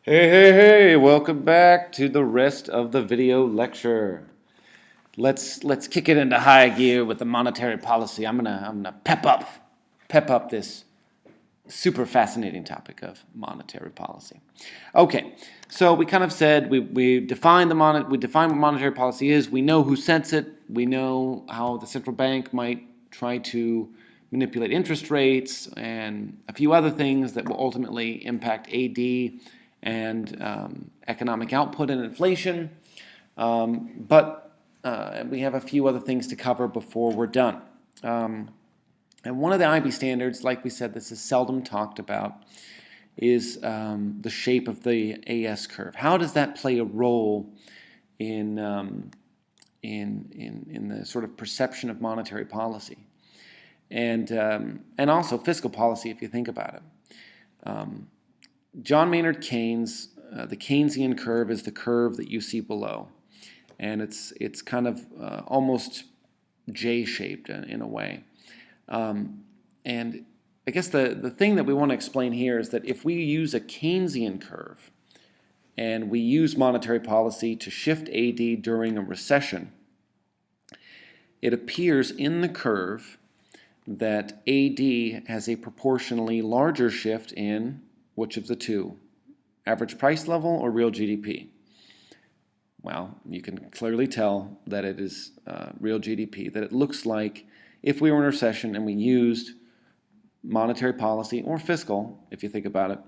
Hey, welcome back to the rest of the video lecture. Let's kick it into high gear with the monetary policy. I'm gonna pep up this super fascinating topic of monetary policy. Okay, so we kind of said we define we define what monetary policy is. We know who sets it. We know how the central bank might try to manipulate interest rates and a few other things that will ultimately impact AD and economic output and inflation. But we have a few other things to cover before we're done. And one of the IB standards, like we said, this is seldom talked about, is the shape of the AS curve. How does that play a role in the sort of perception of monetary policy, and also fiscal policy, if you think about it? John Maynard Keynes, the Keynesian curve is the curve that you see below, and it's kind of almost J-shaped in a way. And I guess the thing that we want to explain here is that if we use a Keynesian curve and we use monetary policy to shift AD during a recession, it appears in the curve that AD has a proportionally larger shift in which of the two? Average price level or real GDP? Well, you can clearly tell that it is real GDP, that it looks like if we were in a recession and we used monetary policy or fiscal, if you think about it,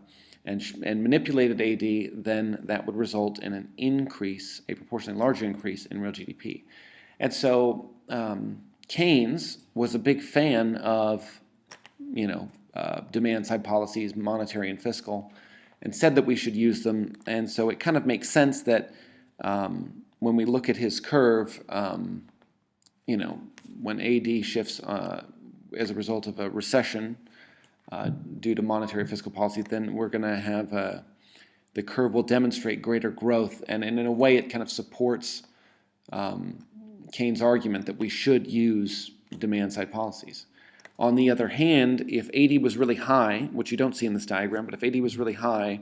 and manipulated AD, then that would result in an increase, a proportionally larger increase in real GDP. And so Keynes was a big fan of, demand-side policies, monetary and fiscal, and said that we should use them. And so it kind of makes sense that when we look at his curve, when AD shifts as a result of a recession due to monetary fiscal policy, then we're going to have the curve will demonstrate greater growth. And in a way, it kind of supports Keynes' argument that we should use demand-side policies. On the other hand, if AD was really high, which you don't see in this diagram, but if AD was really high,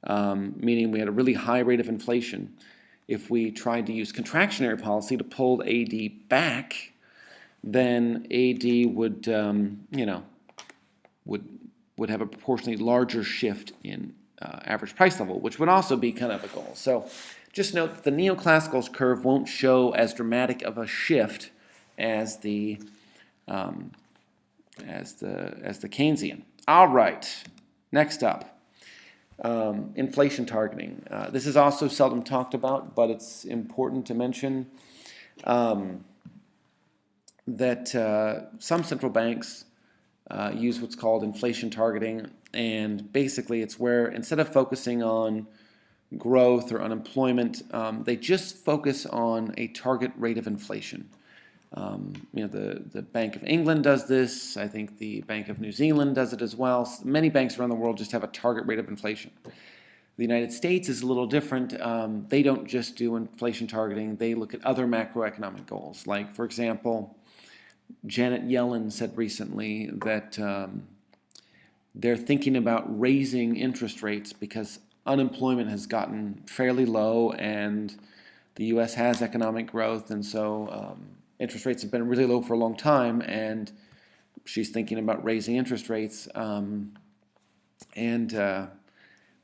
meaning we had a really high rate of inflation, if we tried to use contractionary policy to pull AD back, then AD would, would have a proportionally larger shift in average price level, which would also be kind of a goal. So just note that the neoclassical curve won't show as dramatic of a shift as the Keynesian. All right, next up, inflation targeting. This is also seldom talked about, but it's important to mention that some central banks use what's called inflation targeting, and basically it's where instead of focusing on growth or unemployment, they just focus on a target rate of inflation. The Bank of England does this. I think the Bank of New Zealand does it as well. Many banks around the world just have a target rate of inflation. The United States is a little different. They don't just do inflation targeting. They look at other macroeconomic goals. Like, for example, Janet Yellen said recently that they're thinking about raising interest rates because unemployment has gotten fairly low and the U.S. has economic growth, and so interest rates have been really low for a long time, and she's thinking about raising interest rates. So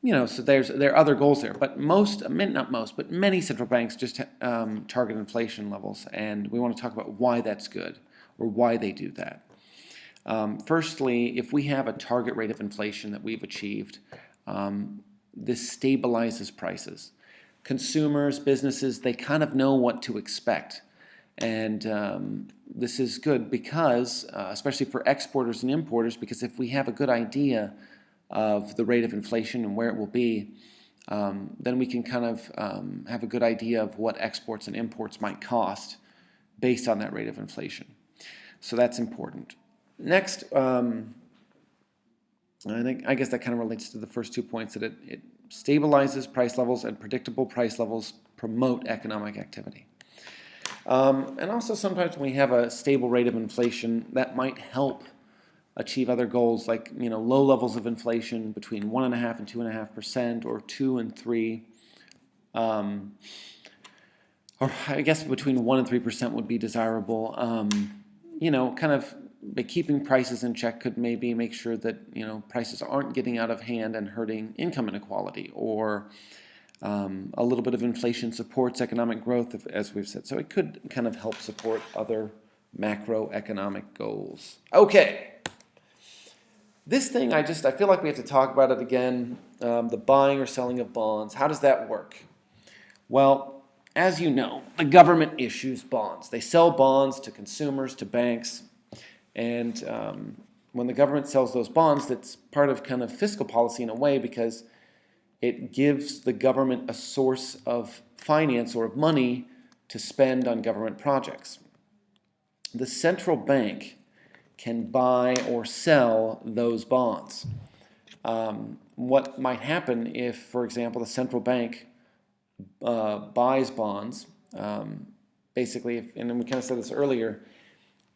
there are other goals there. But many central banks just target inflation levels, and we want to talk about why that's good or why they do that. Firstly, if we have a target rate of inflation that we've achieved, this stabilizes prices. Consumers, businesses, they kind of know what to expect. And this is good because, especially for exporters and importers, because if we have a good idea of the rate of inflation and where it will be, then we can kind of have a good idea of what exports and imports might cost based on that rate of inflation. So that's important. Next, I guess that kind of relates to the first 2 points, that it stabilizes price levels, and predictable price levels promote economic activity. And also sometimes when we have a stable rate of inflation, that might help achieve other goals like low levels of inflation between 1.5% and 2.5%, or 2 and 3, or I guess between 1 and 3% would be desirable. Kind of by keeping prices in check could maybe make sure that prices aren't getting out of hand and hurting income inequality, or a little bit of inflation supports economic growth, as we've said. So it could kind of help support other macroeconomic goals. Okay. This thing, I feel like we have to talk about it again, the buying or selling of bonds. How does that work? Well, as you know, the government issues bonds. They sell bonds to consumers, to banks, and when the government sells those bonds, that's part of kind of fiscal policy in a way, because it gives the government a source of finance or of money to spend on government projects. The central bank can buy or sell those bonds. What might happen if, for example, the central bank buys bonds, basically, and we kind of said this earlier,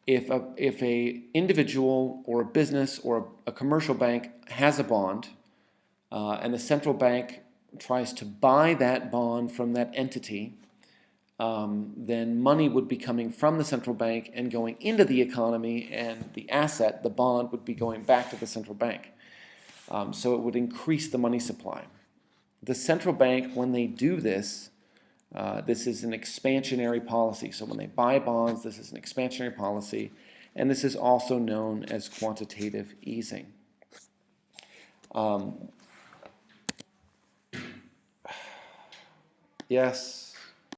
if a individual or a business or a commercial bank has a bond, and the central bank tries to buy that bond from that entity, then money would be coming from the central bank and going into the economy, and the asset, the bond, would be going back to the central bank. So it would increase the money supply. The central bank, when they do this, this is an expansionary policy. So when they buy bonds, this is an expansionary policy, and this is also known as quantitative easing. Yes.